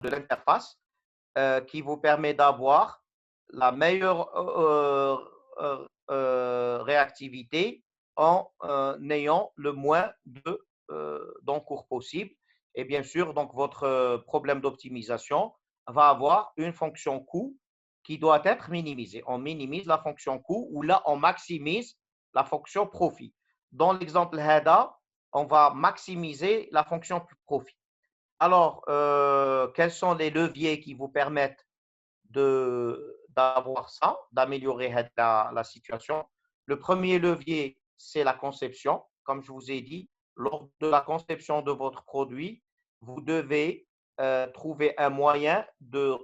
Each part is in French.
de l'interface qui vous permet d'avoir la meilleure réactivité en ayant le moins d'encours possible. Et bien sûr, donc votre problème d'optimisation va avoir une fonction coût qui doit être minimisée. On minimise la fonction coût ou là, on maximise la fonction profit. Dans l'exemple HADA, on va maximiser la fonction profit. Alors, quels sont les leviers qui vous permettent d'avoir ça, d'améliorer la situation? Le premier levier, c'est la conception. Comme je vous ai dit, lors de la conception de votre produit, vous devez trouver un moyen de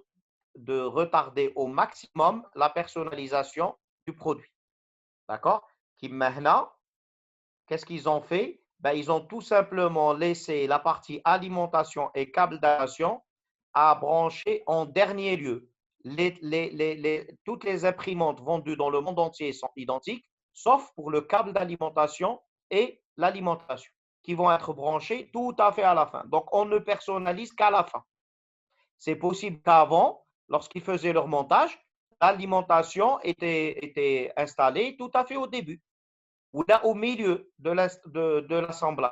retarder au maximum la personnalisation du produit. D'accord? Qui maintenant, qu'est-ce qu'ils ont fait? Ben, ils ont tout simplement laissé la partie alimentation et câble d'aération à brancher en dernier lieu. Toutes les imprimantes vendues dans le monde entier sont identiques, sauf pour le câble d'alimentation et l'alimentation, qui vont être branchés tout à fait à la fin. Donc, on ne personnalise qu'à la fin. C'est possible qu'avant, lorsqu'ils faisaient leur montage, l'alimentation était installée tout à fait au début ou là au milieu de l'assemblage.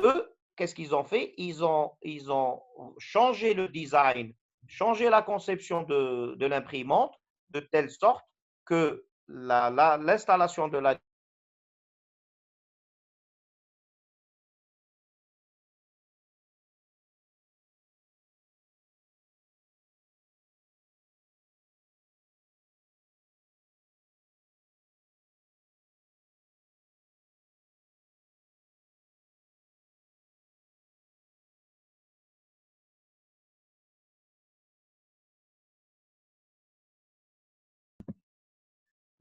Eux, qu'est-ce qu'ils ont fait? Ils ont changé le design, changé la conception de l'imprimante de telle sorte que l'installation de la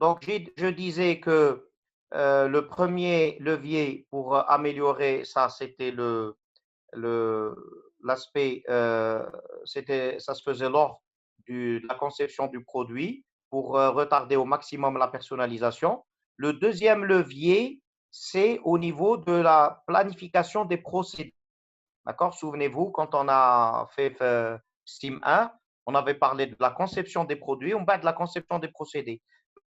Donc, je disais que le premier levier pour améliorer ça, c'était l'aspect, ça se faisait lors de la conception du produit pour retarder au maximum la personnalisation. Le deuxième levier, c'est au niveau de la planification des procédés. D'accord? Souvenez-vous, quand on a fait SIM 1, on avait parlé de la conception des produits, on bat de la conception des procédés.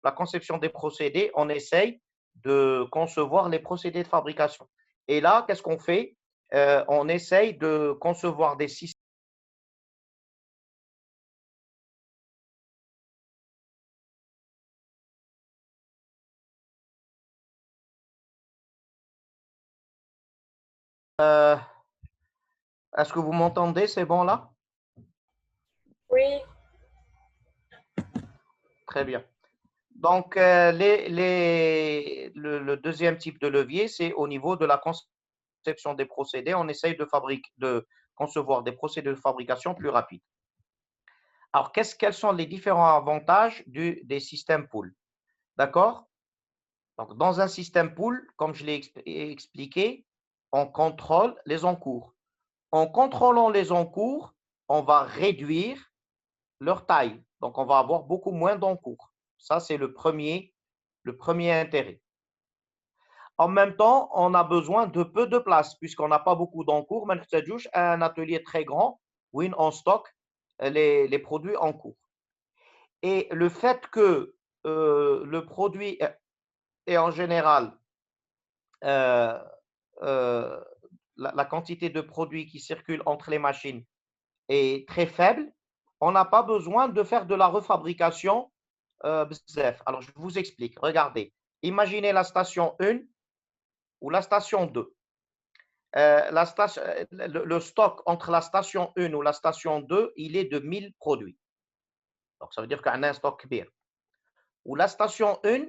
La conception des procédés, on essaye de concevoir les procédés de fabrication. Et là, qu'est-ce qu'on fait? On essaye de concevoir des systèmes. Est-ce que vous m'entendez? C'est bon là? Oui, Très bien. Donc, le deuxième type de levier, c'est au niveau de la conception des procédés. On essaye de concevoir des procédés de fabrication plus rapides. Alors, quels sont les différents avantages des systèmes pool? D'accord? Donc, dans un système pool, comme je l'ai expliqué, on contrôle les encours. En contrôlant les encours, on va réduire leur taille. Donc, on va avoir beaucoup moins d'encours. Ça, c'est le premier intérêt. En même temps, on a besoin de peu de place puisqu'on n'a pas beaucoup d'encours. Mais un atelier très grand où on stocke les produits en cours. Et le fait que le produit est en général euh, euh, la quantité de produits qui circulent entre les machines est très faible, on n'a pas besoin de faire de la refabrication. Alors, je vous explique. Regardez, imaginez la station 1 ou la station 2. Le stock entre la station 1 ou la station 2, il est de 1000 produits. Donc, ça veut dire qu'on a un stock bien. Ou la station 1,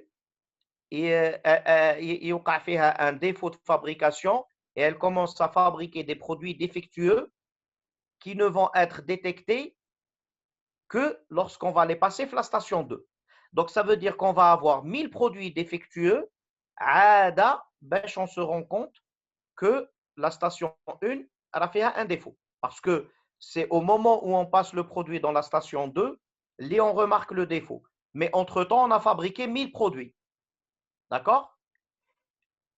il y a un défaut de fabrication et elle commence à fabriquer des produits défectueux qui ne vont être détectés que lorsqu'on va les passer sur la station 2. Donc, ça veut dire qu'on va avoir 1000 produits défectueux. On se rend compte que la station 1 a fait un défaut. Parce que c'est au moment où on passe le produit dans la station 2, on remarque le défaut. Mais entre-temps, on a fabriqué 1000 produits. D'accord?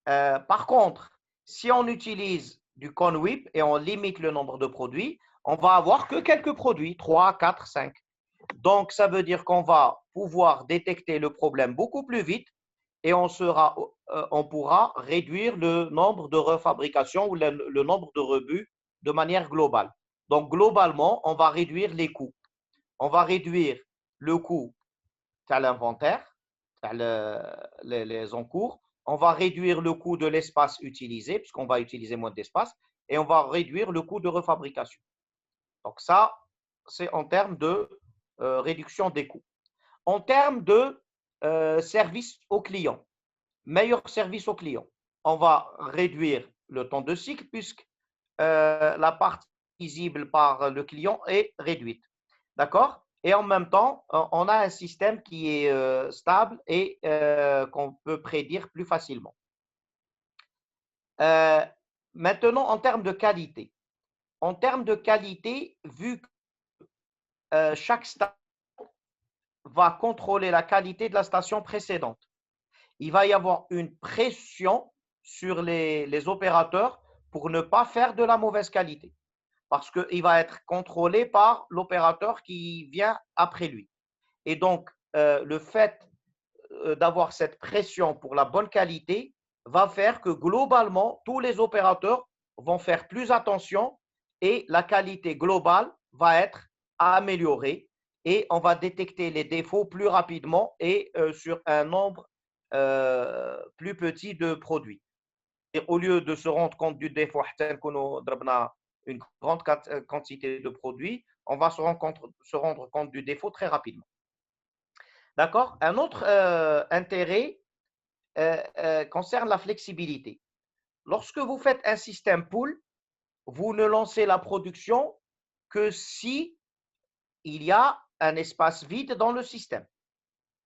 Par contre, si on utilise du ConWip et on limite le nombre de produits, on va avoir que quelques produits, 3, 4, 5. Donc, ça veut dire qu'on va pouvoir détecter le problème beaucoup plus vite et on pourra réduire le nombre de refabrications ou le nombre de rebuts de manière globale. Donc, globalement, on va réduire les coûts. On va réduire le coût de l'inventaire, les encours. On va réduire le coût de l'espace utilisé, puisqu'on va utiliser moins d'espace, et on va réduire le coût de refabrication. Donc, ça, c'est en termes de réduction des coûts. En termes de service au client, meilleur service au client, on va réduire le temps de cycle puisque la partie visible par le client est réduite. D'accord? Et en même temps, on a un système qui est stable et qu'on peut prédire plus facilement. Maintenant, en termes de qualité. En termes de qualité, vu que chaque station va contrôler la qualité de la station précédente, il va y avoir une pression sur les opérateurs pour ne pas faire de la mauvaise qualité parce qu'il va être contrôlé par l'opérateur qui vient après lui. Et donc, le fait d'avoir cette pression pour la bonne qualité va faire que globalement, tous les opérateurs vont faire plus attention et la qualité globale va être améliorée et on va détecter les défauts plus rapidement et sur un nombre plus petit de produits. Et au lieu de se rendre compte du défaut, une grande quantité de produits, on va se rendre compte du défaut très rapidement. D'accord? Un autre intérêt concerne la flexibilité. Lorsque vous faites un système pool, vous ne lancez la production que si il y a un espace vide dans le système.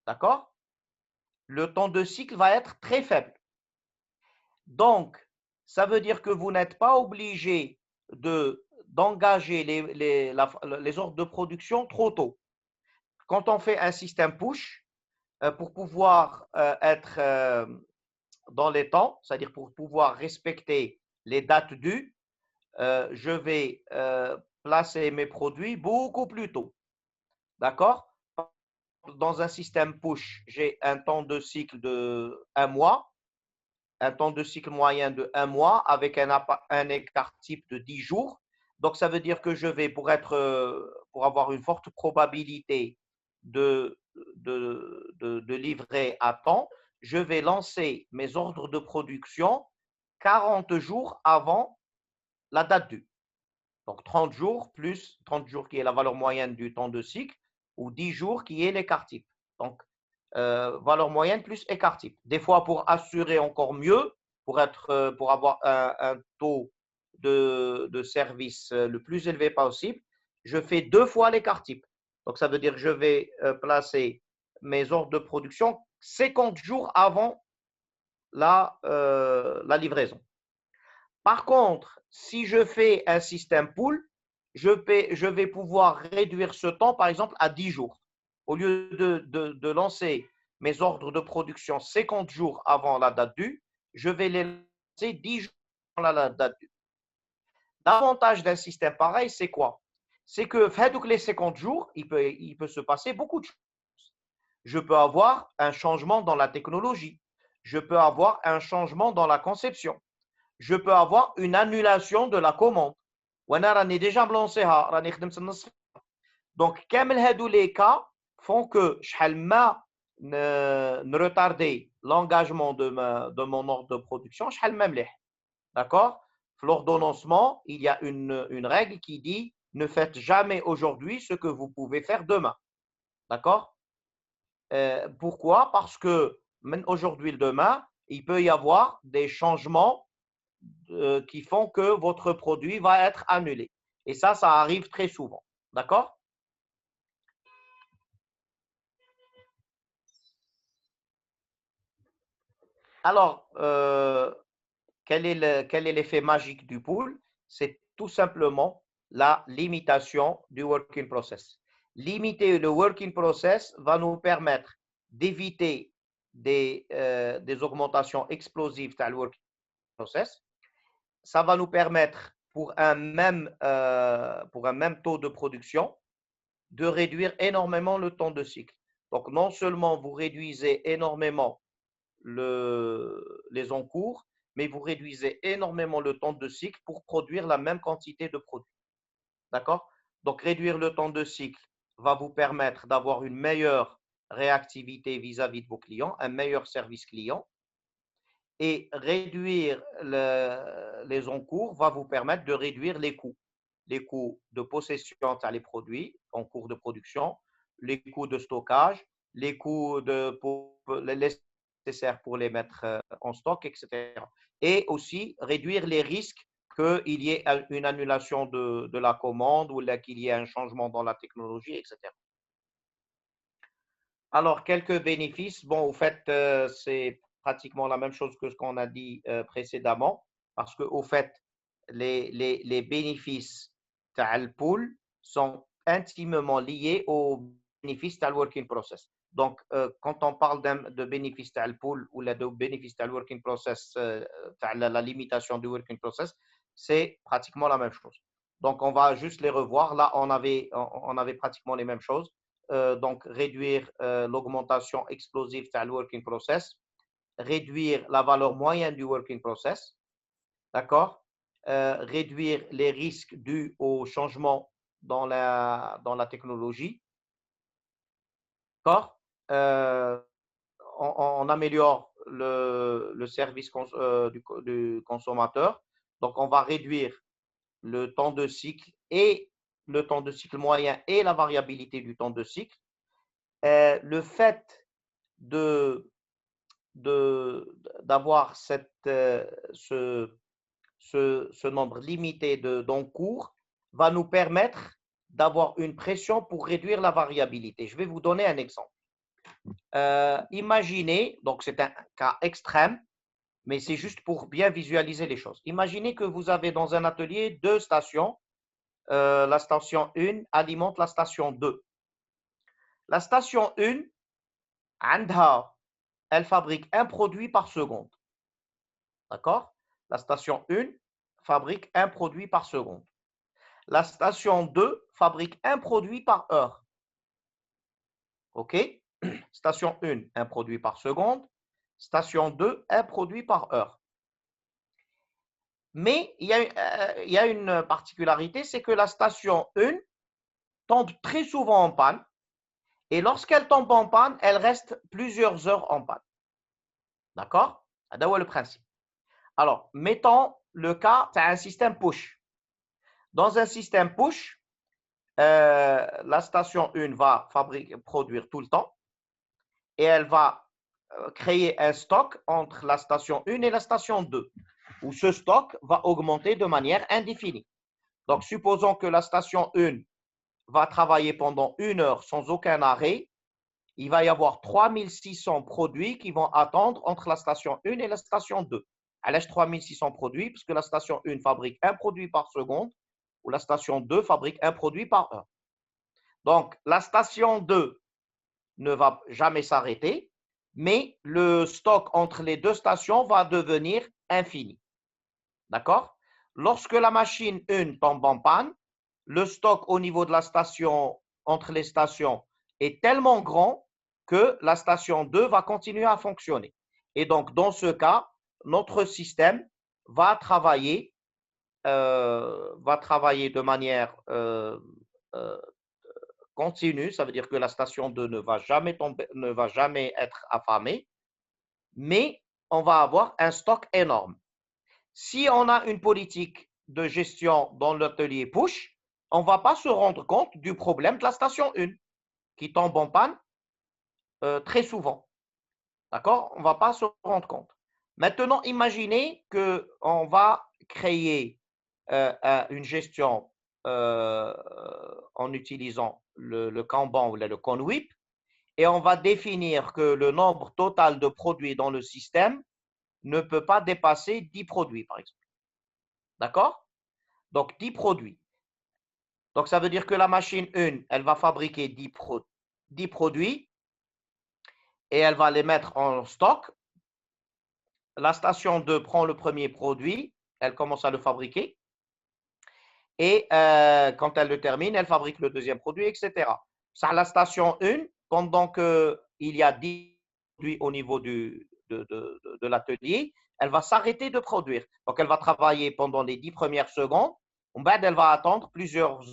D'accord? Le temps de cycle va être très faible. Donc, ça veut dire que vous n'êtes pas obligé d'engager les ordres de production trop tôt. Quand on fait un système push, pour pouvoir être dans les temps, c'est-à-dire pour pouvoir respecter les dates dues, je vais placer mes produits beaucoup plus tôt. D'accord? Dans un système push, j'ai un temps de cycle de 1 mois, un temps de cycle moyen de 1 mois avec un écart type de 10 jours. Donc, ça veut dire que je vais, pour avoir une forte probabilité de livrer à temps, je vais lancer mes ordres de production 40 jours avant la date due. Donc, 30 jours plus 30 jours qui est la valeur moyenne du temps de cycle ou 10 jours qui est l'écart type. Donc, valeur moyenne plus écart type. Des fois, pour assurer encore mieux, pour avoir un taux de service le plus élevé possible, je fais 2 fois l'écart type. Donc, ça veut dire que je vais placer mes ordres de production 50 jours avant la livraison. Par contre, si je fais un système pool, je vais pouvoir réduire ce temps, par exemple, à 10 jours. Au lieu de lancer mes ordres de production 50 jours avant la date due, je vais les lancer 10 jours avant la date due. L'avantage d'un système pareil, c'est quoi? C'est que, fait les 50 jours, il peut se passer beaucoup de choses. Je peux avoir un changement dans la technologie. Je peux avoir un changement dans la conception. Je peux avoir une annulation de la commande. Donc, les cas font que ne retarder l'engagement de mon ordre de production. D'accord? L'ordonnancement, il y a une règle qui dit ne faites jamais aujourd'hui ce que vous pouvez faire demain. D'accord? Pourquoi? Parce que aujourd'hui, le demain, il peut y avoir des changements qui font que votre produit va être annulé. Et ça arrive très souvent. D'accord? Alors, quel est l'effet magique du pool? C'est tout simplement la limitation du working process. Limiter le working process va nous permettre d'éviter des augmentations explosives dans le working process. Ça va nous permettre pour un même taux de production, de réduire énormément le temps de cycle. Donc, non seulement vous réduisez énormément les encours, mais vous réduisez énormément le temps de cycle pour produire la même quantité de produits. D'accord? Donc, réduire le temps de cycle va vous permettre d'avoir une meilleure réactivité vis-à-vis de vos clients, un meilleur service client. Et réduire les encours va vous permettre de réduire les coûts. Les coûts de possession les produits en cours de production, les coûts de stockage, les coûts nécessaires pour les mettre en stock, etc. Et aussi réduire les risques qu'il y ait une annulation de la commande ou qu'il y ait un changement dans la technologie, etc. Alors, quelques bénéfices. Bon, au fait, c'est pratiquement la même chose que ce qu'on a dit précédemment, parce qu'au fait, les bénéfices de pool sont intimement liés aux bénéfices de working process. Donc, quand on parle de bénéfices de pool ou de bénéfices de working process, la limitation du working process, c'est pratiquement la même chose. Donc, on va juste les revoir. Là, on avait pratiquement les mêmes choses. Donc, réduire l'augmentation explosive du working process, réduire la valeur moyenne du working process, d'accord? Réduire les risques dus au changement dans la technologie, d'accord? On améliore le service du consommateur. Donc, on va réduire le temps de cycle et le temps de cycle moyen et la variabilité du temps de cycle. Le fait d'avoir ce nombre limité d'encours va nous permettre d'avoir une pression pour réduire la variabilité. Je vais vous donner un exemple. Imaginez, donc c'est un cas extrême, mais c'est juste pour bien visualiser les choses. Imaginez que vous avez dans un atelier deux stations. La station 1 alimente la station 2. La station 1, elle fabrique un produit par seconde. D'accord? La station 1 fabrique un produit par seconde. La station 2 fabrique un produit par heure. OK? Station 1, un produit par seconde. Station 2, un produit par heure. Mais il y a une particularité, c'est que la station 1 tombe très souvent en panne. Et lorsqu'elle tombe en panne, elle reste plusieurs heures en panne. D'accord? C'est le principe. Alors, mettons le cas, tu as un système push. Dans un système push, la station 1 va produire tout le temps et elle va créer un stock entre la station 1 et la station 2, où ce stock va augmenter de manière indéfinie. Donc, supposons que la station 1 va travailler pendant 1 heure sans aucun arrêt. Il va y avoir 3600 produits qui vont attendre entre la station 1 et la station 2. Elle laisse 3600 produits puisque la station 1 fabrique un produit par seconde ou la station 2 fabrique un produit par heure. Donc, la station 2 ne va jamais s'arrêter, mais le stock entre les deux stations va devenir infini. D'accord? Lorsque la machine 1 tombe en panne, le stock au niveau de la station, entre les stations, est tellement grand que la station 2 va continuer à fonctionner. Et donc, dans ce cas, notre système va travailler de manière continue. Ça veut dire que la station 2 ne va jamais être affamée, mais on va avoir un stock énorme. Si on a une politique de gestion dans l'atelier push, on ne va pas se rendre compte du problème de la station 1 qui tombe en panne très souvent. D'accord? On ne va pas se rendre compte. Maintenant, imaginez qu'on va créer une gestion en utilisant le Kanban ou le Conwip et on va définir que le nombre total de produits dans le système ne peut pas dépasser 10 produits, par exemple. D'accord? Donc, 10 produits. Donc, ça veut dire que la machine 1, elle va fabriquer 10 produits et elle va les mettre en stock. La station 2 prend le premier produit, elle commence à le fabriquer. Et quand elle le termine, elle fabrique le deuxième produit, etc. Ça, la station 1, pendant qu'il y a 10 produits au niveau de l'atelier, elle va s'arrêter de produire. Donc, elle va travailler pendant les 10 premières secondes. Elle va attendre plusieurs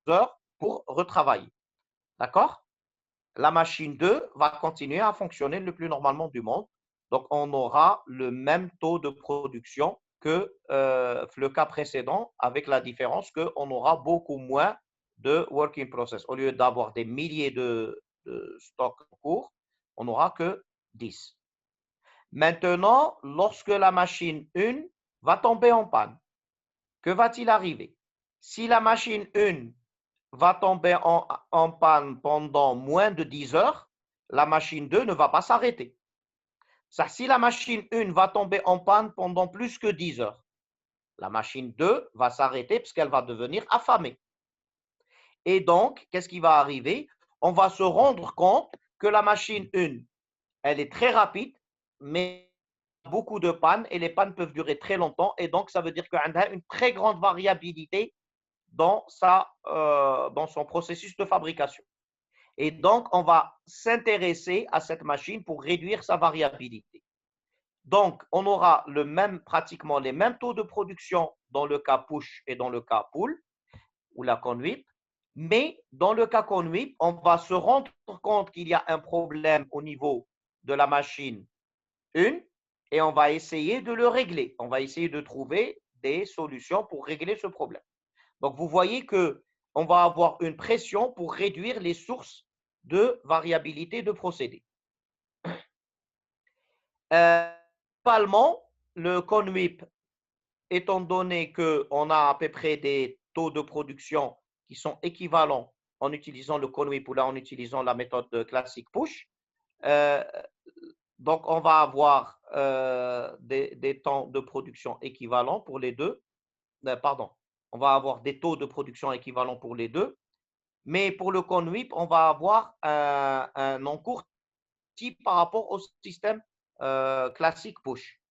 heures pour retravailler. D'accord? La machine 2 va continuer à fonctionner le plus normalement du monde. Donc, on aura le même taux de production que le cas précédent, avec la différence qu'on aura beaucoup moins de working process. Au lieu d'avoir des milliers de stocks en cours, on n'aura que 10. Maintenant, lorsque la machine 1 va tomber en panne, que va-t-il arriver? Si la machine 1 va tomber en panne pendant moins de 10 heures, la machine 2 ne va pas s'arrêter. Ça, si la machine 1 va tomber en panne pendant plus que 10 heures, la machine 2 va s'arrêter parce qu'elle va devenir affamée. Et donc, qu'est-ce qui va arriver? On va se rendre compte que la machine 1, elle est très rapide, mais beaucoup de pannes et les pannes peuvent durer très longtemps. Et donc, ça veut dire qu'elle a une très grande variabilité dans son processus de fabrication. Et donc, on va s'intéresser à cette machine pour réduire sa variabilité. Donc, on aura pratiquement les mêmes taux de production dans le cas push et dans le cas pull, ou la conwip. Mais dans le cas conwip, on va se rendre compte qu'il y a un problème au niveau de la machine 1 et on va essayer de le régler. On va essayer de trouver des solutions pour régler ce problème. Donc, vous voyez qu'on va avoir une pression pour réduire les sources de variabilité de procédé. Globalement, le conwip, étant donné qu'on a à peu près des taux de production qui sont équivalents en utilisant le conwip ou là en utilisant la méthode classique push, donc on va avoir des temps de production équivalents pour les deux. Pardon, on va avoir des taux de production équivalents pour les deux. Mais pour le conwip, on va avoir un encours type par rapport au système classique push.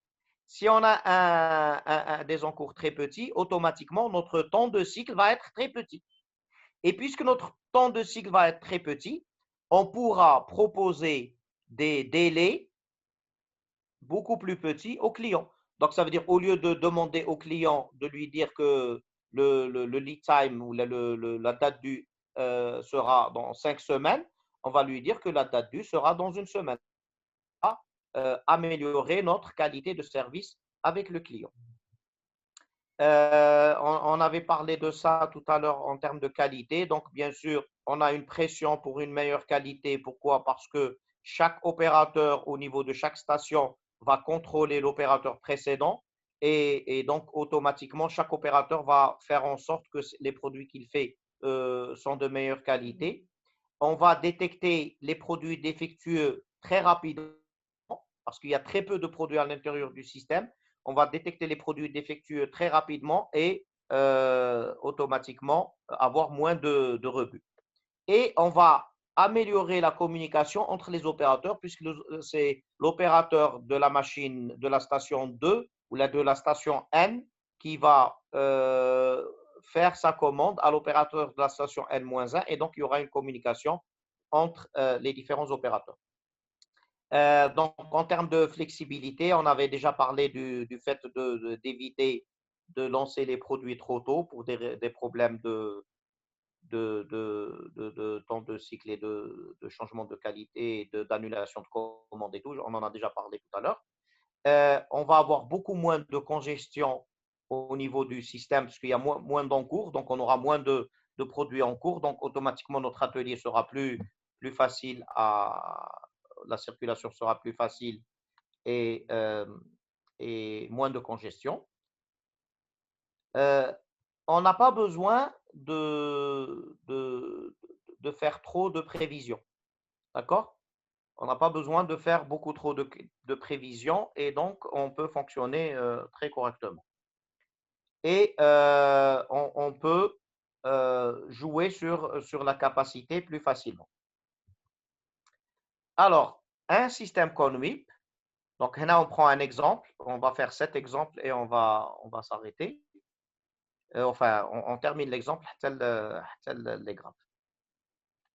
Si on a des encours très petits, automatiquement, notre temps de cycle va être très petit. Et puisque notre temps de cycle va être très petit, on pourra proposer des délais beaucoup plus petits au client. Donc, ça veut dire, au lieu de demander au client de lui dire que le lead time ou la date due sera dans 5 semaines, on va lui dire que la date due sera dans une semaine. Améliorer notre qualité de service avec le client. On avait parlé de ça tout à l'heure en termes de qualité. Donc, bien sûr, on a une pression pour une meilleure qualité. Pourquoi? Parce que chaque opérateur au niveau de chaque station va contrôler l'opérateur précédent et donc automatiquement, chaque opérateur va faire en sorte que les produits qu'il fait sont de meilleure qualité. On va détecter les produits défectueux très rapidement parce qu'il y a très peu de produits à l'intérieur du système. On va détecter les produits défectueux très rapidement et automatiquement avoir moins de rebuts. Et on va améliorer la communication entre les opérateurs puisque c'est l'opérateur de la machine de la station 2 ou de la station N qui va faire sa commande à l'opérateur de la station N-1 et donc il y aura une communication entre les différents opérateurs. Donc, en termes de flexibilité, on avait déjà parlé du fait d'éviter de lancer les produits trop tôt pour des problèmes de temps de cycle et de changement de qualité et d'annulation de commande et tout. On en a déjà parlé tout à l'heure. On va avoir beaucoup moins de congestion au niveau du système parce qu'il y a moins d'encours, donc on aura moins de produits en cours, donc automatiquement notre atelier sera plus facile la circulation sera plus facile et moins de congestion. On n'a pas besoin de faire trop de prévisions. D'accord? On n'a pas besoin de faire beaucoup trop de prévisions et donc on peut fonctionner très correctement. Et on peut jouer sur la capacité plus facilement. Alors, un système conwip, donc là on prend un exemple, on va faire cet exemple et on va s'arrêter. Enfin, on termine l'exemple les graphes.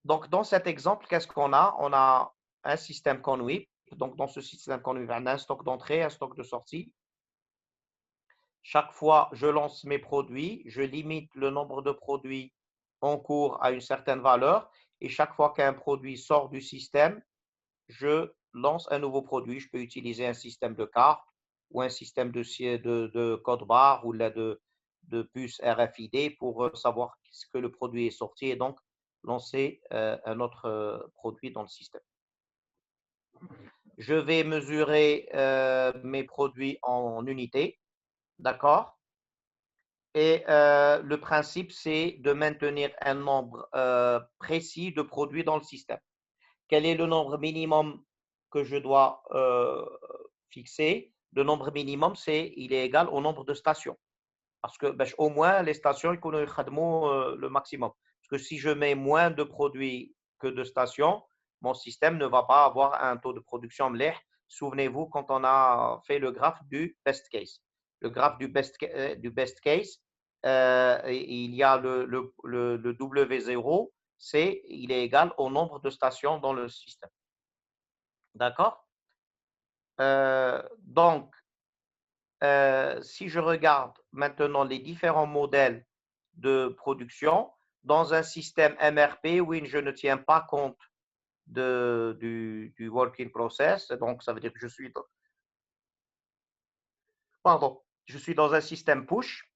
Donc, dans cet exemple, qu'est-ce qu'on a? On a un système conduit. Donc, dans ce système conduit, on a un stock d'entrée, un stock de sortie. Chaque fois, je lance mes produits, je limite le nombre de produits en cours à une certaine valeur. Et chaque fois qu'un produit sort du système, je lance un nouveau produit. Je peux utiliser un système de carte ou un système de code barre ou de puce RFID pour savoir que le produit est sorti et donc lancer un autre produit dans le système. Je vais mesurer mes produits en unités, d'accord? Et le principe, c'est de maintenir un nombre précis de produits dans le système. Quel est le nombre minimum que je dois fixer? Le nombre minimum, il est égal au nombre de stations. Parce que au moins, les stations, ils connaissent le maximum. Parce que si je mets moins de produits que de stations, mon système ne va pas avoir un taux de production mleh. Souvenez-vous, quand on a fait le graphe du best case. Le graphe du best case, il y a le W0, il est égal au nombre de stations dans le système. D'accord? Donc, si je regarde maintenant les différents modèles de production, dans un système MRP, oui, je ne tiens pas compte du working process. Donc, ça veut dire que je suis dans un système push.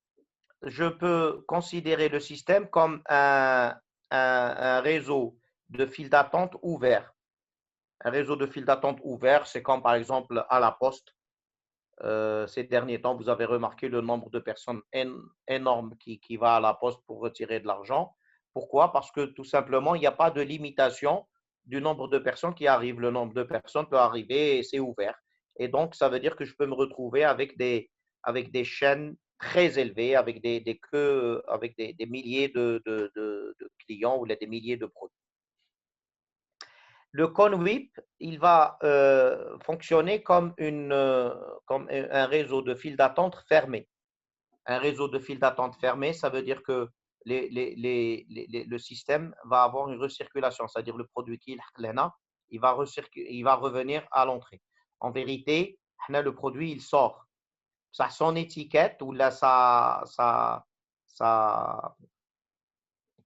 Je peux considérer le système comme un réseau de files d'attente ouvert. Un réseau de files d'attente ouvert, c'est comme par exemple à la poste. Ces derniers temps, vous avez remarqué le nombre de personnes énorme qui va à la poste pour retirer de l'argent. Pourquoi? Parce que tout simplement, il n'y a pas de limitation du nombre de personnes qui arrivent. Le nombre de personnes peut arriver et c'est ouvert. Et donc, ça veut dire que je peux me retrouver avec des chaînes très élevées, avec des queues, avec des milliers de clients ou des milliers de produits. Le conWIP, il va fonctionner comme un réseau de files d'attente fermé. Un réseau de files d'attente fermé, ça veut dire que le système va avoir une recirculation, c'est-à-dire le produit qui il va revenir à l'entrée. En vérité, le produit, il sort. Ça, son étiquette ou là,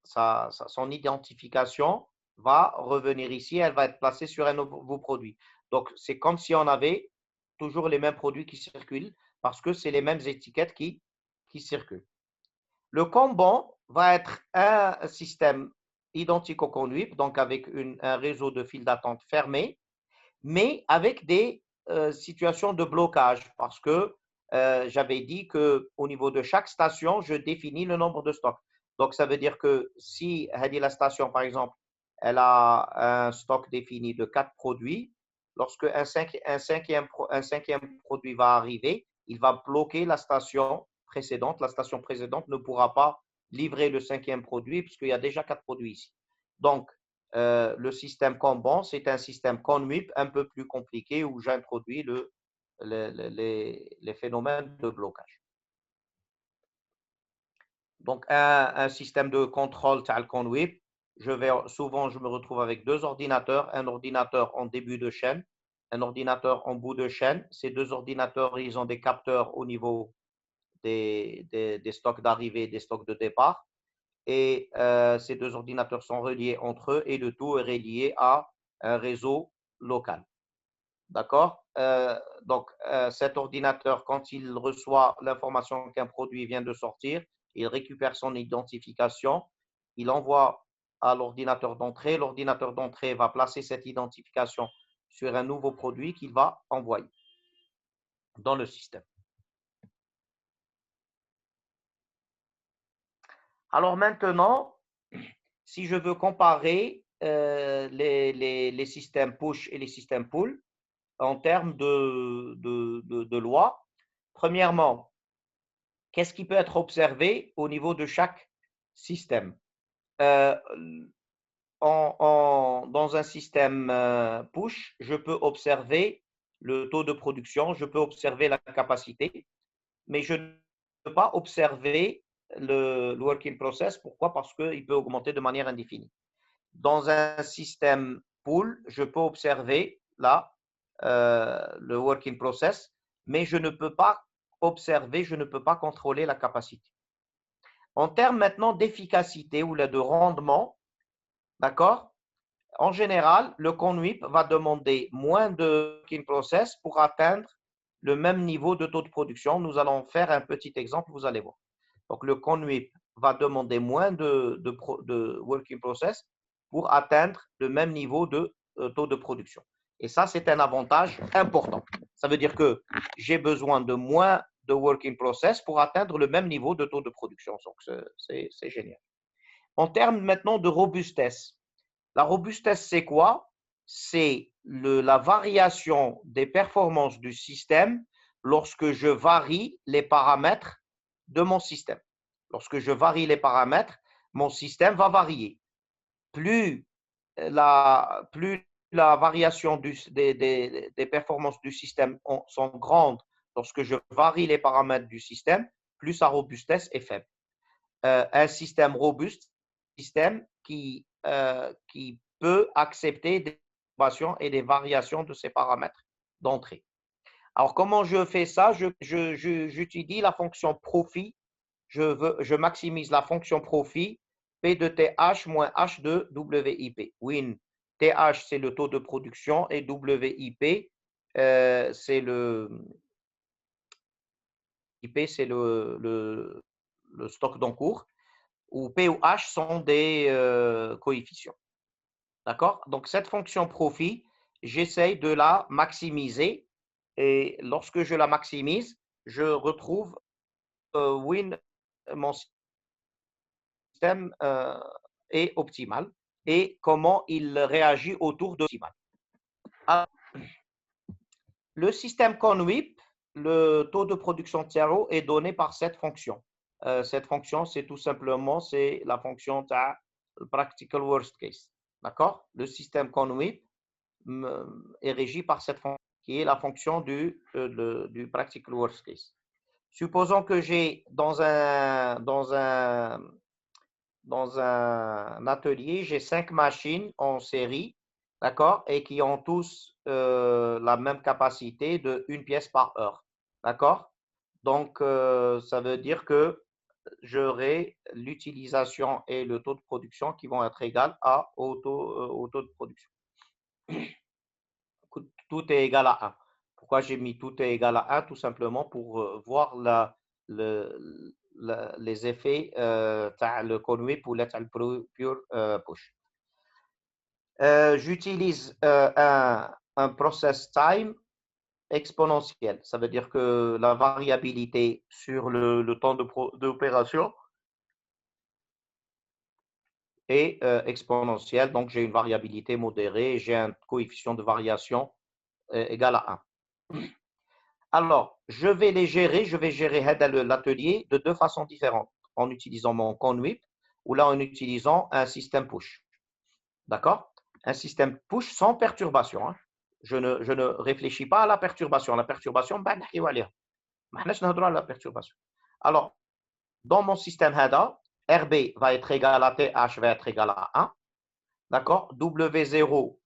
son identification va revenir ici, elle va être placée sur un nouveau produit. Donc, c'est comme si on avait toujours les mêmes produits qui circulent parce que c'est les mêmes étiquettes qui circulent. Le Kanban va être un système identique au conduit, donc avec un réseau de files d'attente fermé, mais avec des situations de blocage parce que j'avais dit qu'au niveau de chaque station, je définis le nombre de stocks. Donc, ça veut dire que si la station, par exemple, elle a un stock défini de 4 produits, lorsque un cinquième produit va arriver, il va bloquer la station précédente. La station précédente ne pourra pas livrer le 5e produit puisqu'il y a déjà 4 produits ici. Donc, le système Kanban, c'est un système conWIP un peu plus compliqué où j'introduis les phénomènes de blocage. Donc, un système de contrôle tel conWIP, souvent, je me retrouve avec 2 ordinateurs, un ordinateur en début de chaîne, un ordinateur en bout de chaîne. Ces 2 ordinateurs, ils ont des capteurs au niveau des stocks d'arrivée et des stocks de départ. Et ces 2 ordinateurs sont reliés entre eux et le tout est relié à un réseau local. D'accord? Donc, cet ordinateur, quand il reçoit l'information qu'un produit vient de sortir, il récupère son identification, il envoie à l'ordinateur d'entrée. L'ordinateur d'entrée va placer cette identification sur un nouveau produit qu'il va envoyer dans le système. Alors maintenant, si je veux comparer les systèmes push et les systèmes pull en termes de loi, premièrement, qu'est-ce qui peut être observé au niveau de chaque système? Dans un système push, je peux observer le taux de production, je peux observer la capacité, mais je ne peux pas observer le working process. Pourquoi? Parce qu'il peut augmenter de manière indéfinie. Dans un système pool, je peux observer là le working process, mais je ne peux pas observer, je ne peux pas contrôler la capacité. En termes maintenant d'efficacité ou de rendement, d'accord? En général, le conWIP va demander moins de working process pour atteindre le même niveau de taux de production. Nous allons faire un petit exemple, vous allez voir. Donc, le conWIP va demander moins de working process pour atteindre le même niveau de taux de production. Et ça, c'est un avantage important. Ça veut dire que j'ai besoin de moins de working process pour atteindre le même niveau de taux de production. Donc, c'est génial. En termes maintenant de robustesse, la robustesse, c'est quoi? C'est la variation des performances du système lorsque je varie les paramètres de mon système. Lorsque je varie les paramètres, mon système va varier. Plus la variation des performances du système sont grandes lorsque je varie les paramètres du système, plus sa robustesse est faible. Un système robuste, un système qui peut accepter des perturbations et des variations de ces paramètres d'entrée. Alors, comment je fais ça? J'utilise la fonction profit. Je maximise la fonction profit P de TH moins H de WIP. Win, TH, c'est le taux de production et WIP, c'est le stock d'encours, où P ou H sont des coefficients. D'accord? Donc, cette fonction profit, j'essaye de la maximiser et lorsque je la maximise, je retrouve win, mon système est optimal et comment il réagit autour de l'optimal. Le système conWIP, le taux de production de zéro est donné par cette fonction. Cette fonction, c'est tout simplement la fonction practical worst case. D'accord? Le système conWIP est régi par cette fonction qui est la fonction du practical worst case. Supposons que j'ai dans un atelier, j'ai 5 machines en série, d'accord, et qui ont tous la même capacité de 1 pièce par heure, d'accord? Donc, ça veut dire que j'aurai l'utilisation et le taux de production qui vont être égal au taux de production. Tout est égal à 1. Pourquoi j'ai mis tout est égal à 1? Tout simplement pour voir les effets le conWIP ou le pure push. J'utilise un process time exponentiel. Ça veut dire que la variabilité sur le temps d'opération est exponentielle. Donc, j'ai une variabilité modérée. J'ai un coefficient de variation égal à 1. Alors, je vais gérer l'atelier de deux façons différentes, en utilisant mon conWIP ou là en utilisant un système push. D'accord? Un système push sans perturbation. Hein. Je ne réfléchis pas à la perturbation. La perturbation, la perturbation. Alors, dans mon système HADA, RB va être égal à TH va être égal à 1. D'accord? W0,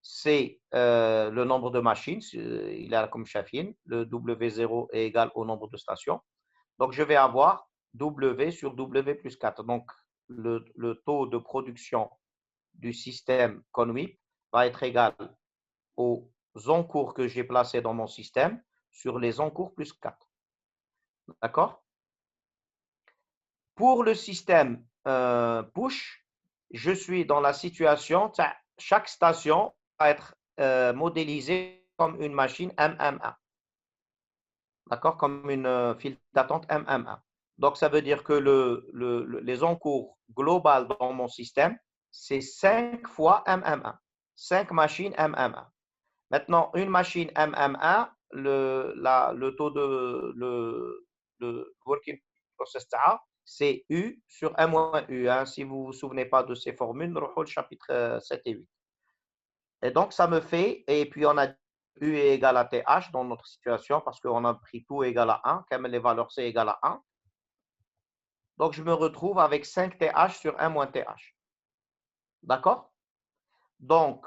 c'est le nombre de machines, il est comme Chafin, le W0 est égal au nombre de stations. Donc, je vais avoir W sur W plus 4. Donc, le taux de production du système conWIP va être égal aux encours que j'ai placés dans mon système sur les encours plus 4. D'accord? Pour le système push, je suis dans la situation, chaque station va être modélisée comme une machine MM1. D'accord? Comme une file d'attente MM1. Donc, ça veut dire que les encours global dans mon système, c'est 5 fois MM1. 5 machines MM1. Maintenant, une machine MM1, le taux de working process, c'est U sur M moins U. Hein. Si vous ne vous souvenez pas de ces formules, nous allons au chapitre 7 et 8. Et donc, ça me fait, et puis on a U est égal à TH dans notre situation parce qu'on a pris tout égal à 1, comme les valeurs c'est égal à 1. Donc, je me retrouve avec 5 TH sur 1 moins TH. D'accord? Donc,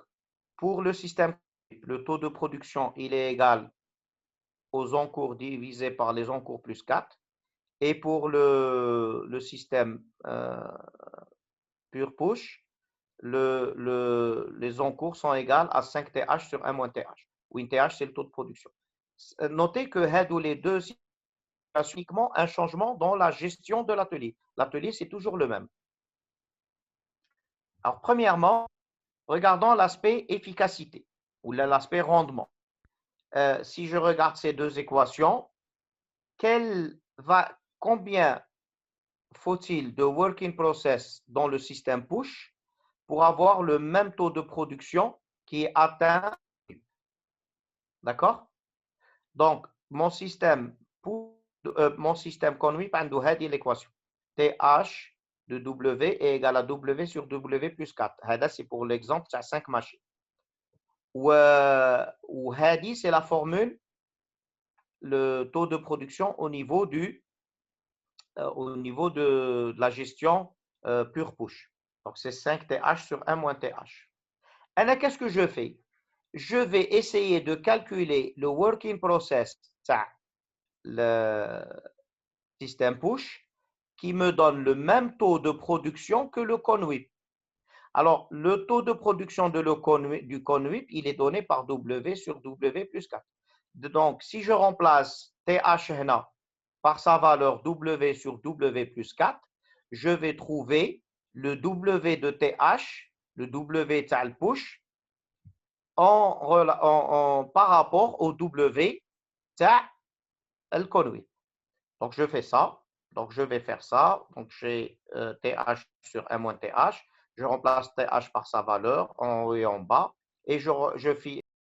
pour le système, le taux de production, il est égal aux encours divisé par les encours plus 4. Et pour le système pure push, les encours sont égales à 5 TH sur 1 moins TH, où une TH, c'est le taux de production. Notez que les deux, c'est uniquement un changement dans la gestion de l'atelier. L'atelier, c'est toujours le même. Alors, premièrement, regardons l'aspect efficacité ou l'aspect rendement. Si je regarde ces deux équations, combien faut-il de work in process dans le système push pour avoir le même taux de production qui est atteint? D'accord? Donc, mon système conduit par l'équation. TH de W est égal à W sur W plus 4. C'est pour l'exemple, c'est 5 machines. Ou c'est la formule, le taux de production au niveau de la gestion pure push. Donc, c'est 5 TH sur 1 moins TH. Alors, qu'est-ce que je fais? Je vais essayer de calculer le working process, le système push, qui me donne le même taux de production que le conwip. Alors, le taux de production du conwip, il est donné par W sur W plus 4. Donc, si je remplace TH par sa valeur W sur W plus 4, je vais trouver le W de TH, le W de push, par rapport au W le conwip. Donc, je fais ça. Donc, je vais faire ça. Donc, j'ai TH sur 1 moins TH. Je remplace TH par sa valeur en haut et en bas. Et je fais